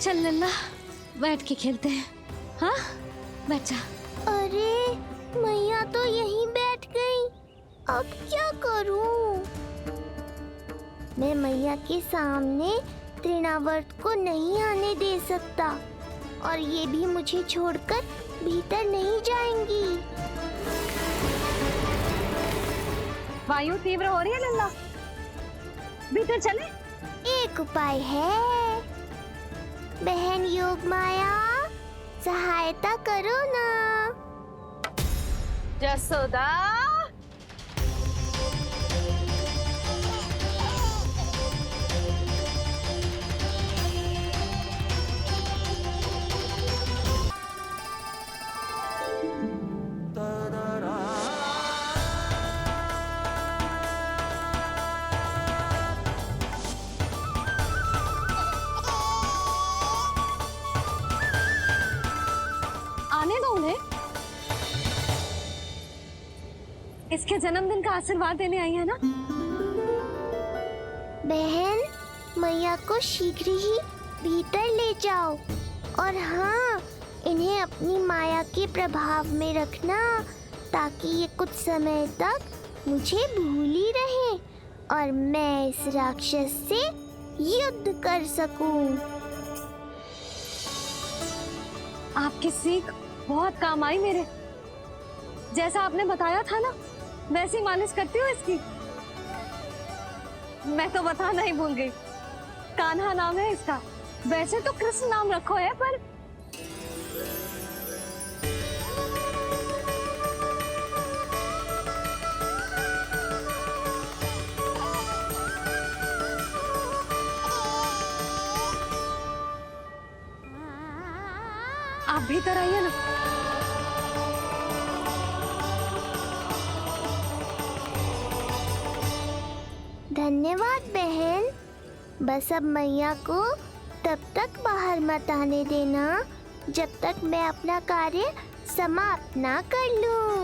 चल लल्ला, बैठ के खेलते हैं। हाँ, बैठ जा। अरे मैया तो यहीं बैठ गई, अब क्या करूं? मैं मैया के सामने तृणावर्त को नहीं आने दे सकता और ये भी मुझे छोड़कर भीतर नहीं जाएंगी। वायु तीव्र हो रही है लल्ला, भीतर चले। एक उपाय है, बहन योग माया, सहायता करो ना। जसोदा, आने दो उन्हें। इसके जन्मदिन का आशीर्वाद देने आई है ना। बहन, मैया को शीघ्र ही भीतर ले जाओ और हाँ, इन्हें अपनी माया के प्रभाव में रखना ताकि ये कुछ समय तक मुझे भूल ही रहे और मैं इस राक्षस से युद्ध कर सकूं। आपकी सीख बहुत काम आई मेरे। जैसा आपने बताया था ना, वैसी मालिश करती हूँ इसकी। मैं तो बताना ही भूल गई, कान्हा नाम है इसका। वैसे तो कृष्ण नाम रखो है, पर आप भीतर आइए ना। धन्यवाद बहन। बस अब मैया को तब तक बाहर मत आने देना जब तक मैं अपना कार्य समाप्त ना कर लूं।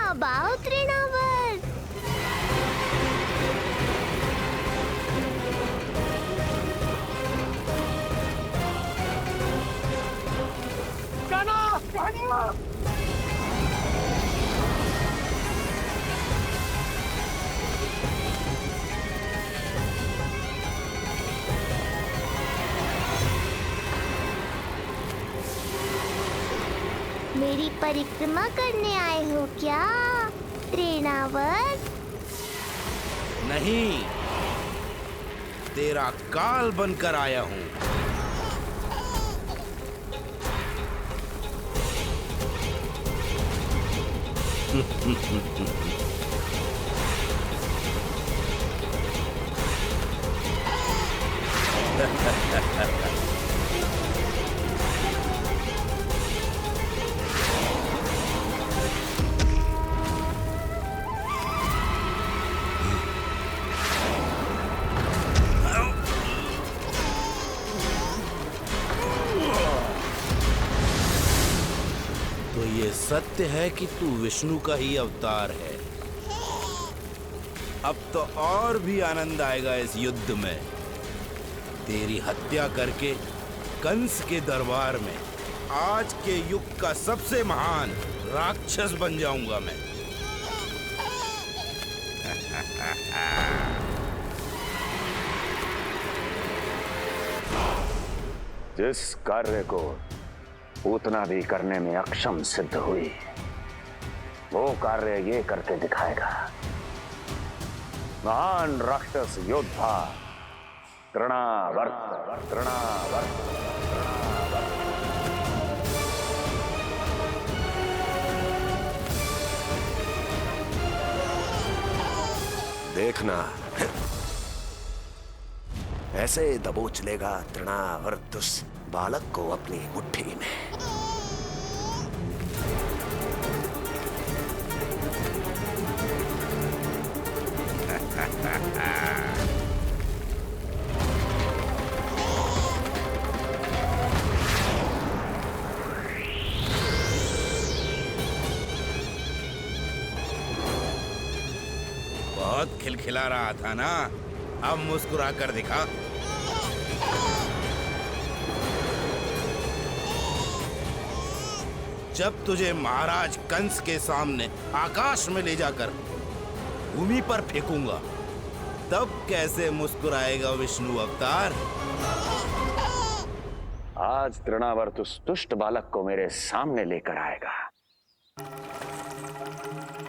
अब आओ तृणावर्त। मेरी परिक्रमा करने आए हो क्या तृणावर्त? नहीं, तेरा काल बनकर आया हूँ। तो ये सत्य है कि तू विष्णु का ही अवतार है। अब तो और भी आनंद आएगा इस युद्ध में। तेरी हत्या करके कंस के दरबार में आज के युग का सबसे महान राक्षस बन जाऊंगा मैं। जिस कार्य को उतना भी करने में अक्षम सिद्ध हुई, वो कार्य ये करके दिखाएगा। महान राक्षस योद्धा तृणावर्त। देखना, ऐसे दबोच लेगा तृणावर्त उस बालक को अपनी मुट्ठी में। बहुत खिलखिला रहा था ना, अब मुस्कुरा कर दिखा। जब तुझे महाराज कंस के सामने आकाश में ले जाकर भूमि पर फेंकूंगा, तब कैसे मुस्कुराएगा विष्णु अवतार? आज तृणावर्त उस दुष्ट बालक को मेरे सामने लेकर आएगा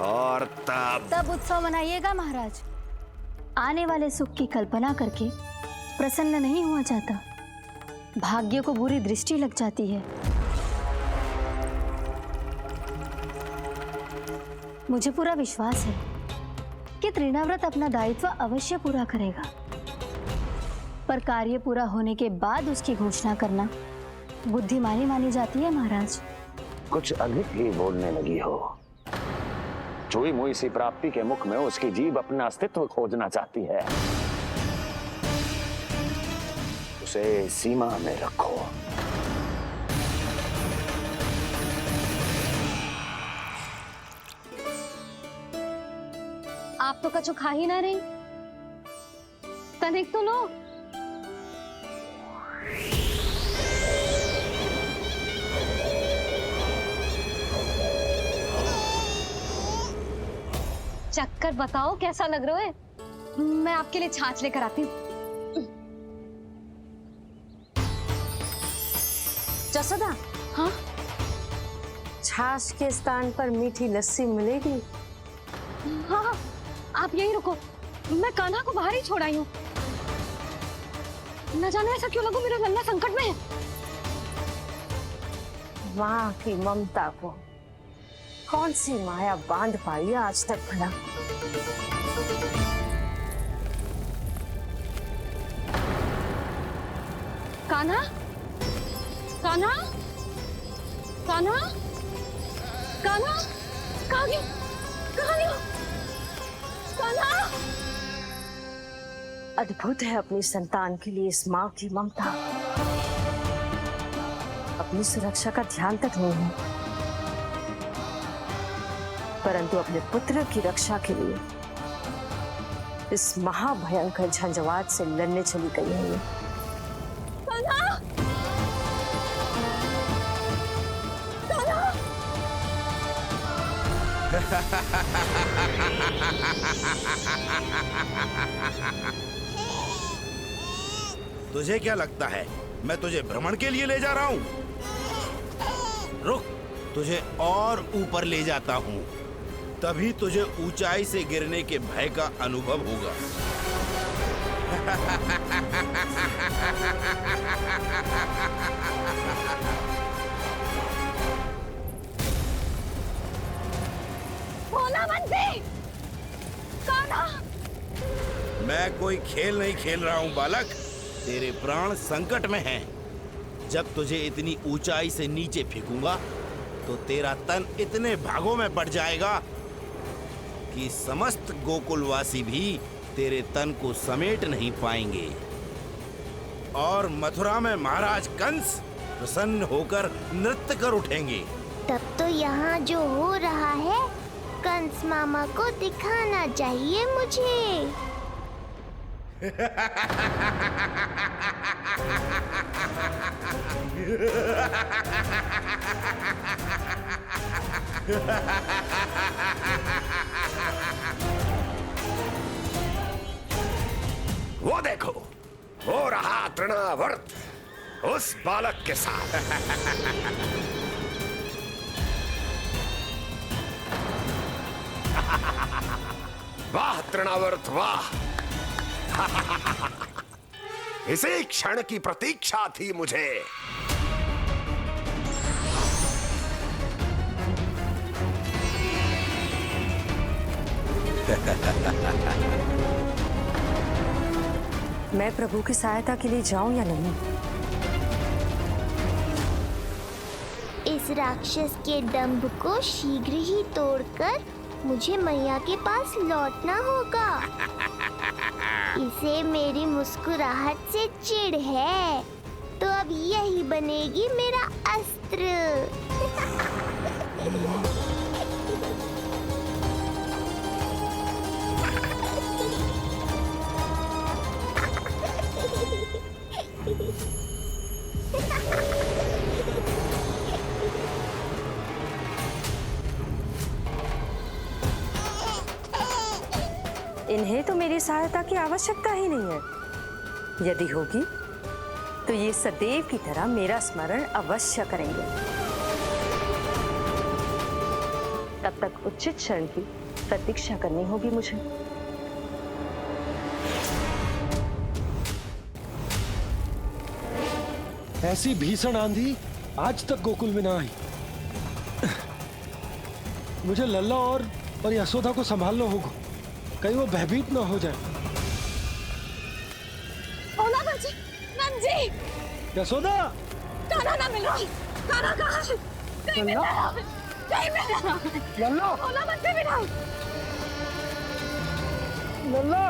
और तब उत्सव मनाइएगा महाराज। आने वाले सुख की कल्पना करके प्रसन्न नहीं हुआ जाता, भाग्य को बुरी दृष्टि लग जाती है। मुझे पूरा विश्वास है कि तृणाव्रत अपना दायित्व अवश्य पूरा करेगा, पर कार्य पूरा होने के बाद उसकी घोषणा करना बुद्धिमानी मानी जाती है महाराज। कुछ अधिक ही बोलने लगी हो। चुई मुई सी प्राप्ति के मुख में उसकी जीभ अपना अस्तित्व खोजना चाहती है। उसे सीमा में रखो। आप तो कछु खा ही ना रही, तनिक तो लो। चक्कर बताओ कैसा लग रहा है? मैं आपके लिए छाछ लेकर आती हूँ। जसोदा, हाँ, छाछ के स्थान पर मीठी लस्सी मिलेगी। हाँ हाँ, आप यहीं रुको, मैं कान्हा को बाहर ही छोड़ आई हूँ। न जाने ऐसा क्यों लगो मेरा लल्ला संकट में है। माँ की ममता को कौन सी माया बांध पाई है आज तक भला? कान्हा, कान्हा, कान्हा, कान्हा, कहाँ गया? कहाँ गया? कान्हा! अद्भुत है अपनी संतान के लिए इस माँ की ममता। अपनी सुरक्षा का ध्यान तक नहीं है, परंतु अपने पुत्र की रक्षा के लिए इस महाभयंकर झंझावात से लड़ने चली गई है ये। कान्हा! कान्हा! तुझे क्या लगता है मैं तुझे भ्रमण के लिए ले जा रहा हूँ? रुक, तुझे और ऊपर ले जाता हूँ, तभी तुझे ऊंचाई से गिरने के भय का अनुभव होगा। भोला बंसी! कान्हा! मैं कोई खेल नहीं खेल रहा हूँ बालक, तेरे प्राण संकट में हैं। जब तुझे इतनी ऊंचाई से नीचे फेंकूंगा तो तेरा तन इतने भागों में बढ़ जाएगा कि समस्त गोकुलवासी भी तेरे तन को समेट नहीं पाएंगे और मथुरा में महाराज कंस प्रसन्न होकर नृत्य कर उठेंगे। तब तो यहाँ जो हो रहा है कंस मामा को दिखाना चाहिए मुझे। वो देखो, हो रहा तृणावर्त उस बालक के साथ। वाह तृणावर्त वाह! इसी क्षण की प्रतीक्षा थी मुझे। मैं प्रभु की सहायता के लिए जाऊं या नहीं? इस राक्षस के दंभ को शीघ्र ही तोड़कर मुझे मैया के पास लौटना होगा। इसे मेरी मुस्कुराहट से चिढ़ है, तो अब यही बनेगी मेरा अस्त्र। इन्हें तो मेरी सहायता की आवश्यकता ही नहीं है। यदि होगी तो ये सदैव की तरह मेरा स्मरण अवश्य करेंगे। तब तक उचित क्षण की प्रतीक्षा करनी होगी मुझे। ऐसी भीषण आंधी आज तक गोकुल में ना आई। मुझे लल्ला और यशोदा को संभालना होगा, कहीं वो भयभीत ना हो जाए। ओला नंजी यशोदा, कान्हा ना मिल रहा। कान्हा कहाँ है? कहीं मिल रहा है। कहीं मिल रहा है। लल्ला, ओला बच्चे मिला। लल्ला,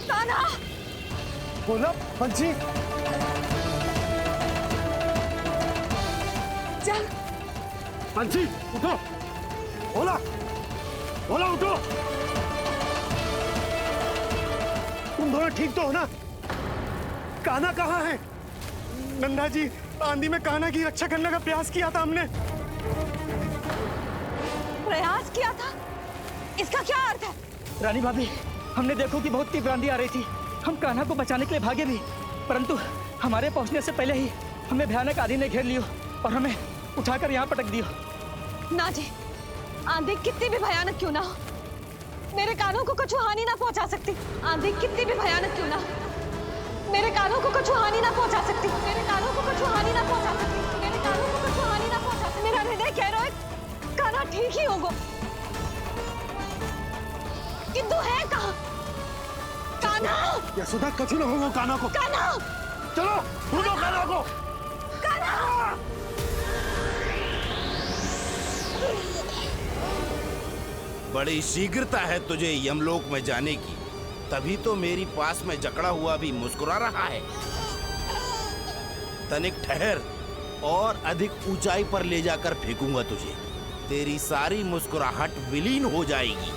कान्हा बोला पंछी। चल पंछी उठो, बोला बोला उठो। तुम दोनों ठीक तो हो ना? कान्हा कहाँ है? नंदा जी, आंधी में कान्हा की रक्षा करने का प्रयास किया था हमने। प्रयास किया था? इसका क्या अर्थ है? रानी भाभी, हमने देखो कि बहुत तीव्र आंधी आ रही थी। हम कान्हा को बचाने के लिए भागे भी, परंतु हमारे पहुंचने से पहले ही हमें भयानक आंधी ने घेर लियो और हमें उठाकर यहाँ पटक दियो। ना जी, आंधी कितनी भी भयानक क्यों ना हो, मेरे कानों को कुछ हानि ना पहुंचा सकती। आंधी कितनी भी भयानक क्यों ना हो, मेरे कानों को कुछ हानि ना पहुंचा सकती। मेरे कानों को कुछ हानि ना पहुंचा सकती। मेरे कानों को कुछ हानि ना पहुंचा सकती। मेरा हृदय कह रहा है कान्हा ठीक ही होगा, किंतु है कहाँ? कान्हा! यशोदा, कछु न होगा कान्हा को। कान्हा! चलो ढूंढो कान्हा को। कान्हा! बड़ी शीघ्रता है तुझे यमलोक में जाने की, तभी तो मेरी पास में जकड़ा हुआ भी मुस्कुरा रहा है। तनिक ठहर और अधिक ऊंचाई पर ले जाकर फेंकूंगा तुझे, तेरी सारी मुस्कुराहट विलीन हो जाएगी।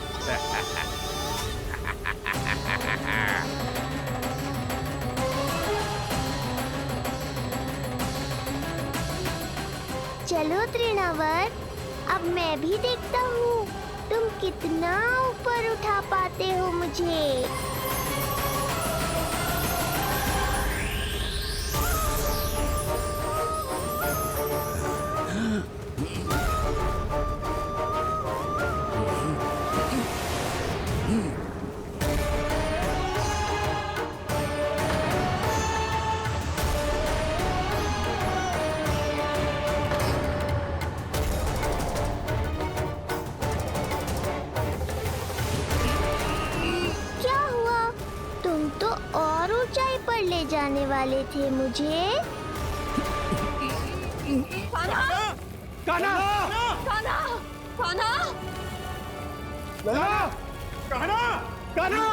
चलो तृणावर्त, अब मैं भी देखता हूँ तुम कितना ऊपर उठा पाते हो मुझे। क्या हुआ? तुम तो और ऊंचाई पर ले जाने वाले थे मुझे। कान्हा! कान्हा! कान्हा! कान्हा! लल्ला! कान्हा! कान्हा!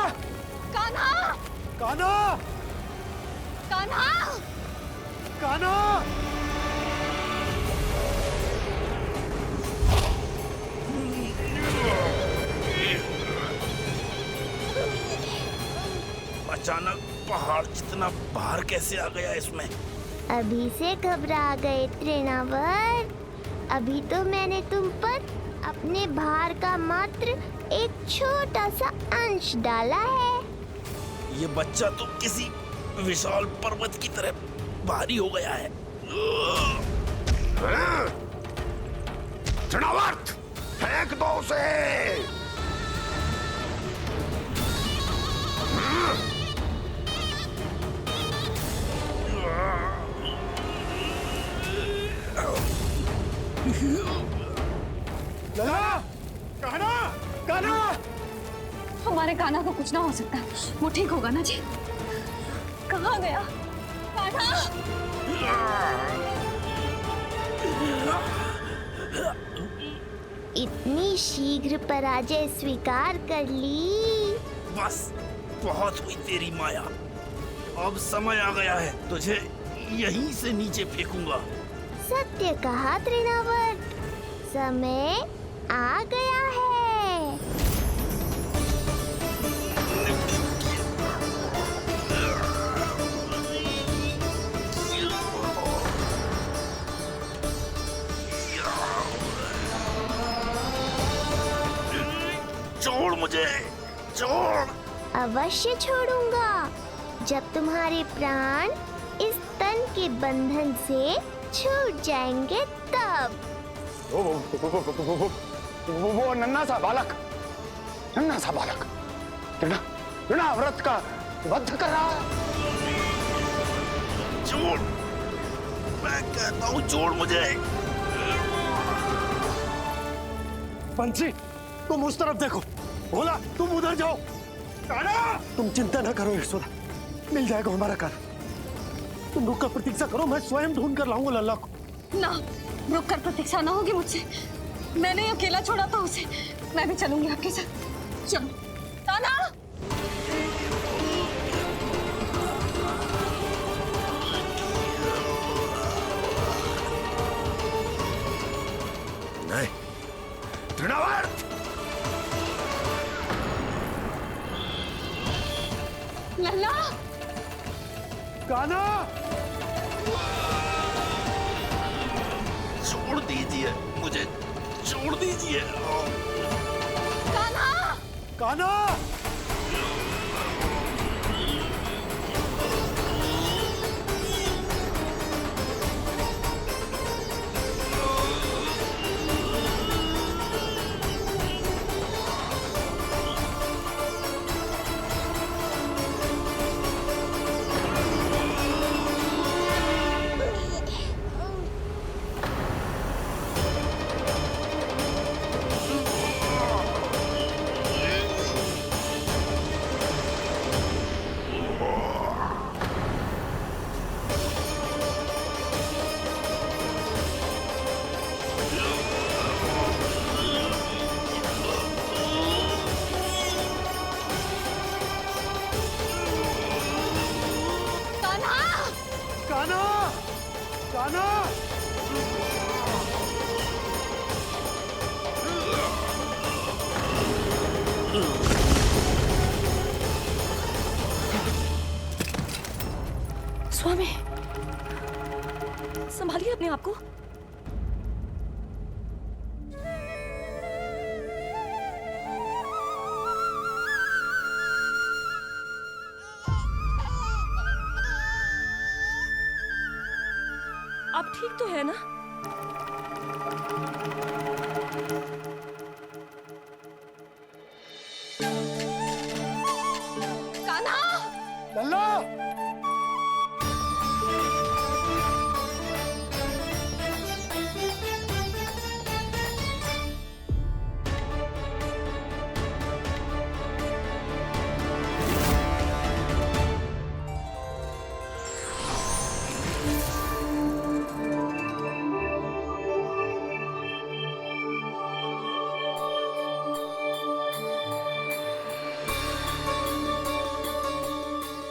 कान्हा! कान्हा! कान्हा! कान्हा! अचानक पहाड़ जितना भार कैसे आ गया इसमें? अभी से घबरा गए तृणावर्त। अभी तो मैंने तुम पर अपने भार का मात्र एक छोटा सा अंश डाला है। ये बच्चा तो किसी विशाल पर्वत की तरह भारी हो गया है। तृणावर्त, फेंक दो उसे। लल्ला! कान्हा! कान्हा! हमारे कान्हा को कुछ ना हो सकता, वो ठीक होगा ना जी। कहाँ गया कान्हा? इतनी शीघ्र पराजय स्वीकार कर ली। बस बहुत हुई तेरी माया, अब समय आ गया है, तुझे यहीं से नीचे फेंकूंगा। सत्य कहा तृणावर्त, समय आ गया है। मुझे, छोड़। अवश्य छोड़ूंगा जब तुम्हारे प्राण इस तन के बंधन से छूट जाएंगे तब। वो नन्हा सा बालक तृणाव्रत का वध कर रहा है। छोड़, मैं कहता हूँ छोड़ मुझे। पंछी, तुम उस तरफ देखो। भोला, तुम उधर जाओ। तुम चिंता न करो यशोदा, मिल जाएगा हमारा कान्हा। तुम रुक कर प्रतीक्षा करो, मैं स्वयं ढूंढ कर लाऊंगा लल्ला को। ना, रुक कर प्रतीक्षा ना होगी मुझसे। मैंने अकेला छोड़ा था उसे, मैं भी चलूंगी आपके साथ। चलो कान्हा। नहीं, तृणावर्त! लल्ला, कान्हा! छोड़ दीजिए मुझे, छोड़ दीजिए। कान्हा! कान्हा! कान्हा! कान्हा! स्वामी, संभालिए अपने आप को। आप ठीक तो है ना? कान्हा! लल्ला!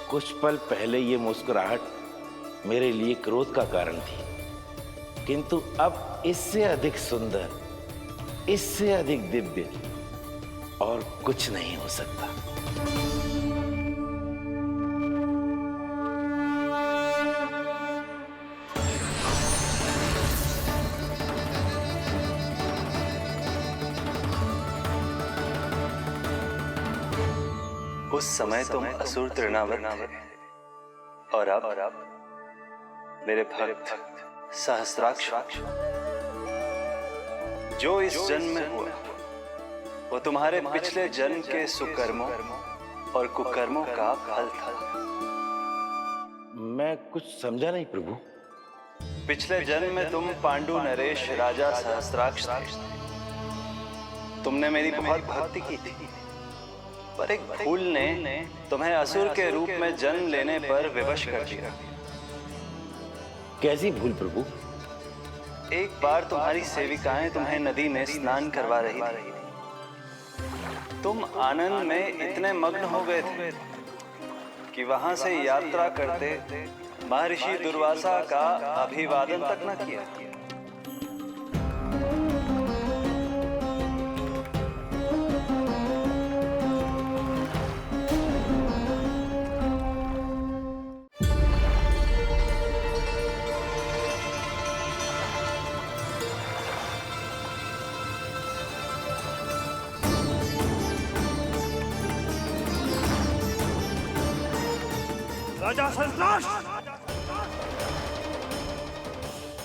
कुछ पल पहले ये मुस्कुराहट मेरे लिए क्रोध का कारण थी, किंतु अब इससे अधिक सुंदर, इससे अधिक दिव्य और कुछ नहीं हो सकता। उस समय तुम असुर तृणावर्त थे और अब मेरे भक्त सहस्राक्ष। जो इस जन्म में हुआ वो तुम्हारे पिछले जन्म के सुकर्मों और कुकर्मों का फल था। मैं कुछ समझा नहीं प्रभु। पिछले जन्म में तुम पांडु नरेश राजा सहस्राक्ष थे। तुमने मेरी बहुत भक्ति की थी, पर एक भूल ने तुम्हें असुर के रूप में जन्म लेने पर विवश कर दिया। कैसी भूल प्रभु? एक बार तुम्हारी सेविकाएं तुम्हें नदी में स्नान करवा रही थी। तुम आनंद में इतने मग्न हो गए थे कि वहां से यात्रा करते महर्षि दुर्वासा का अभिवादन तक न किया। राजा संतोष,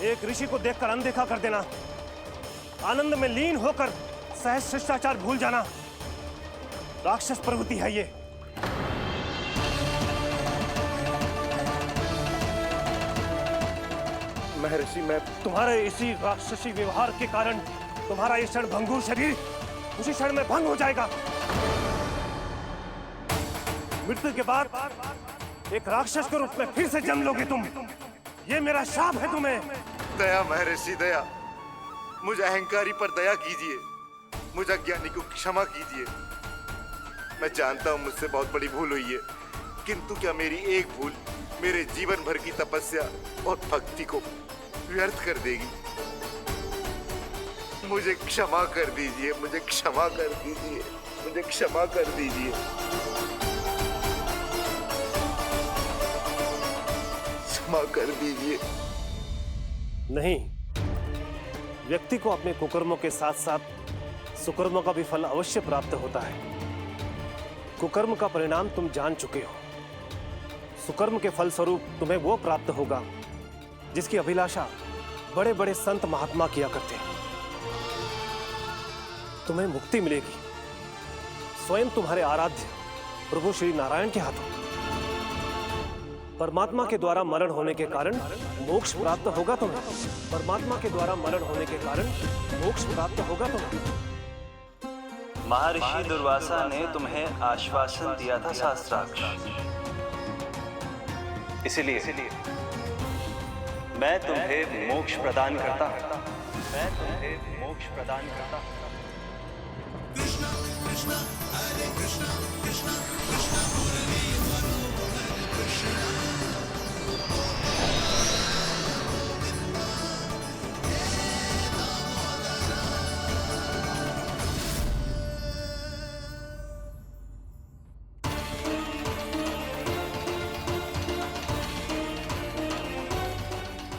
एक ऋषि को देखकर अनदेखा कर देना, आनंद में लीन होकर सहज शिष्टाचार भूल जाना, राक्षस प्रवृत्ति है ये। महर्षि, मैं तुम्हारे इसी राक्षसी व्यवहार के कारण तुम्हारा ये क्षण भंगुर शरीर उसी क्षण में भंग हो जाएगा। मृत्यु के बाद एक राक्षस के रूप में फिर से जन्म लोगे तुम। ये मेरा शाप है तुम्हें। दया महर्षि, दया। मुझे अहंकारी पर दया कीजिए, मुझे अज्ञानी को क्षमा कीजिए। मैं जानता हूँ मुझसे बहुत बड़ी भूल हुई है, किंतु क्या मेरी एक भूल मेरे जीवन भर की तपस्या और भक्ति को व्यर्थ कर देगी? मुझे क्षमा कर दीजिए, मुझे क्षमा कर दीजिए, मुझे क्षमा कर दीजिए। क्षमा कर दीजिए। नहीं, व्यक्ति को अपने कुकर्मों के साथ साथ सुकर्मों का भी फल अवश्य प्राप्त होता है। कुकर्म का परिणाम तुम जान चुके हो। सुकर्म के फल स्वरूप तुम्हें वो प्राप्त होगा जिसकी अभिलाषा बड़े बड़े संत महात्मा किया करते हैं। तुम्हें मुक्ति मिलेगी स्वयं तुम्हारे आराध्य प्रभु श्री नारायण के हाथों। परमात्मा के द्वारा मरण होने के कारण मोक्ष प्राप्त होगा तुम्हें। परमात्मा के द्वारा मरण होने के कारण मोक्ष प्राप्त होगा तुम्हें। महर्षि दुर्वासा ने तुम्हें आश्वासन दिया था शास्त्राक्ष, इसलिए मैं तुम्हें मोक्ष प्रदान करता हूं। मैं तुम्हें मोक्ष प्रदान करता हूं। कृष्णा कृष्णा हरे कृष्णा कृष्णा कृष्णा मुरली मनोहर कृष्णा।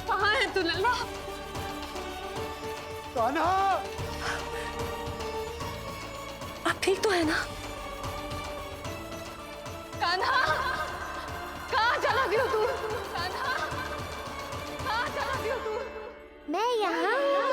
कहाँ है तू लल्ला? कान्हा, आप ठीक तो है ना? कान्हा, कहाँ चला गया तू? कान्हा, कहाँ चला गया तू? मैं यहाँ हूँ।